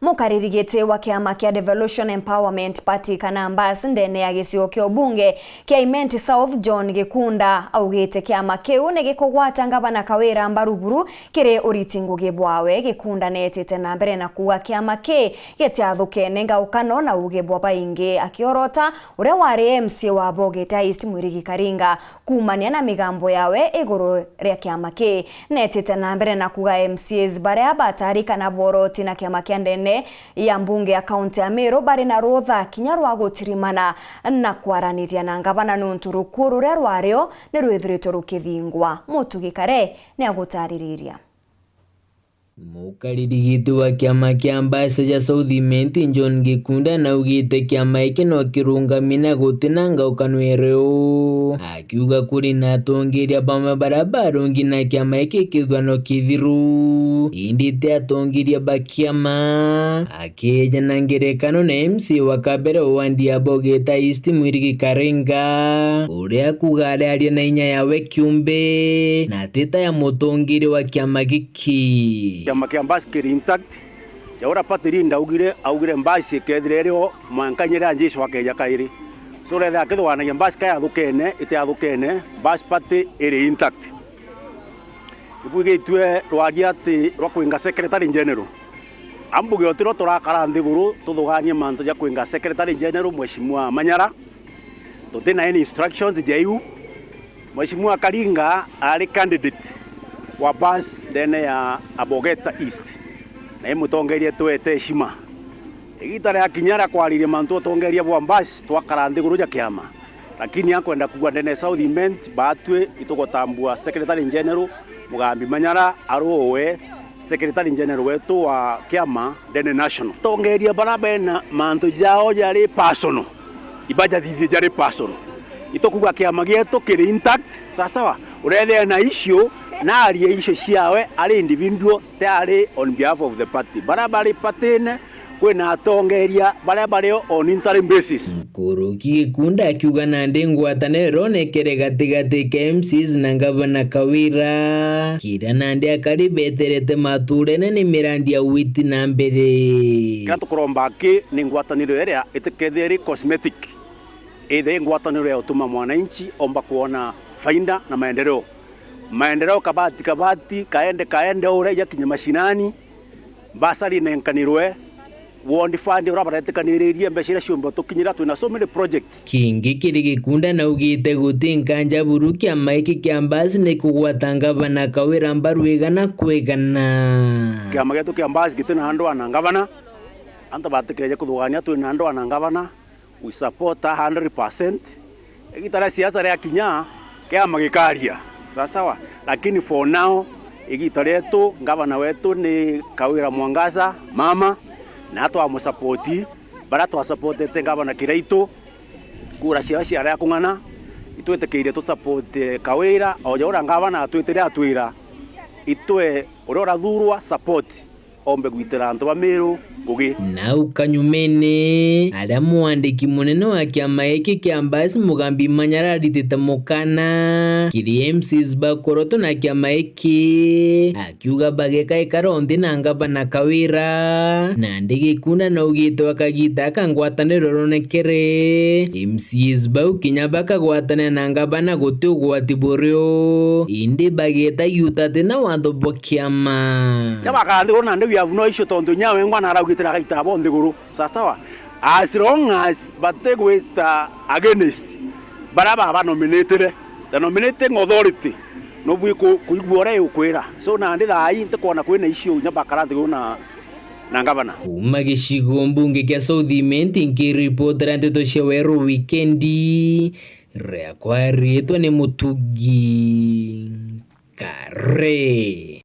mukaririgite wa kiama kia Devolution Empowerment Party kana ambasi ndene ya gĩcigo kĩa bunge kia Imenti South John Gikunda augite kiama kiu ni gikugwata ngavana Kawira Mbaruburu kiri uritingu gibwawe. Gikunda netete na mbere na kuga kiama ki gitiathukene ngaukano na ugebwa baingi akiorota uria wari MC wa Bogeta East Mwirigi Karinga kumania na migambo yawe iguru ria kiama ki. Netete na mbere na kuga MCs baria batarika na boroti na kiama kia ndene ya mbunge ya kaunti ya Meru bari na rotha kinya rwa gutirimana na kwaranithia na ngavana nuntu rukuru ria rwario ni rwithirito rukithingwa. Mutugikare ni agutaririria. Mukaririgiti wa kiama kia ambasi ja South Imenti John Gikunda na ugite kiama iki no kirungamina gutina ngaukano ereo akiuga kuri na atongeria bamwe barabarungi na kiama iki kithwano kithiru indite atongeria bakiama akeja na ngerekano na MC wa kabere wandi ya Bogeta East Mwirigi Karinga uria kuga aria na inya yawe kiumbe na teta ya mutongeri wa kiama giki. Kiama kia ambasi kiri intact chaura patiri augire mbasi kethirerio mwankanyira njesu wakeja kairi so retha akithwana ya mbasi kaya thukene ite athukene mbasi pati iri intact ibugeitwe rwaria ati rwa kuinga secretary general ambuge otiro turakara nthiguru tuthuganie manto ja kuinga secretary general Mheshimiwa Manyara tutina any instructions jeu Mheshimiwa Karinga ari candidate wa bus ndene ya Bogeta East na imutongerie twete heshima igitare akinyara kwaririe mantu tongerie bwa bus twakara nthiguru ja kiama lakini akwenda kugwa ndene South Imenti batwe itugotambua secretary general Mugambi Manyara arowe secretary general wetu wa kiama ndene national tongerie barabena mantu jao jari personal ibaja thithie jari personal itokuga kiama gietu kiri intact sawa urethe na issue na arie issue ciawe ari individual tari on behalf of the party barabari patene kwena atongeria barabari on interim basis. Kuruki Gikunda akiuga na ndengwatanero nekere gatigati ka MCs na ngavana Kawira kira nandi akaribeterete maturene ni mirandi ya witi na mbere katu kuromba ki ni ngwataniro area iteketheri cosmetic ide ngwataniro ya utuma mwananchi omba kuona faida na maendeleo kabati kaende ure ya kinya mashinani basari nenkanirwe wondi fandi urabaretekanirie mbeshira shumba tukinyira twina so many projects. Kingi kiri Gikunda na ugite gutinka buruki amaiki kiambasi ne kugwatanga bana Kawira Mbarwiga na kwegana kiama getu kiambasi gitina ando anangavana anta batekeje kuthugania twina ando anangavana we support 100%. Igitara siasa ria kinya kiama gikaria sawa lakini for now igitara yetu ngavana wetu ni Kawira Mwangaza mama na atu amusapoti bara tu supportete ngavana Kiraito kura cia ria kung'ana itwetekeire tu support Kawira oja ura ngavana atwetire atwira itwe urora thurwa support ombe gwitira antu ba Meru ngugi na ukanyumene aria mwandiki munene wa kiama iki kia ambasi Mugambi Manyara aritite mukana kiri MCs bakoroto na kiama iki akiuga bageka ikarondi na ngavana Kawira na Gikunda na ugite wakagita kangwataniro ronekere MCs bau kinya bakagwatana na ngavana guti ugwati burio indi bageta yutate na wandu bokiama yabakandi ona ndu ya vuno isho tondu nyawe ngwana araugitira gaita bo ndiguru sawa as long as bategwita against baraba ba nominated the nominating authority no bwi kuiguore ukwira so na ndi thai ntikona kwina issue nyabakara ndiguru na ngavana kuma gicigo mbunge kia South Imenti nkiripotera ndeto cia weru weekendi ria kwaritwo ni Mutugi Kare.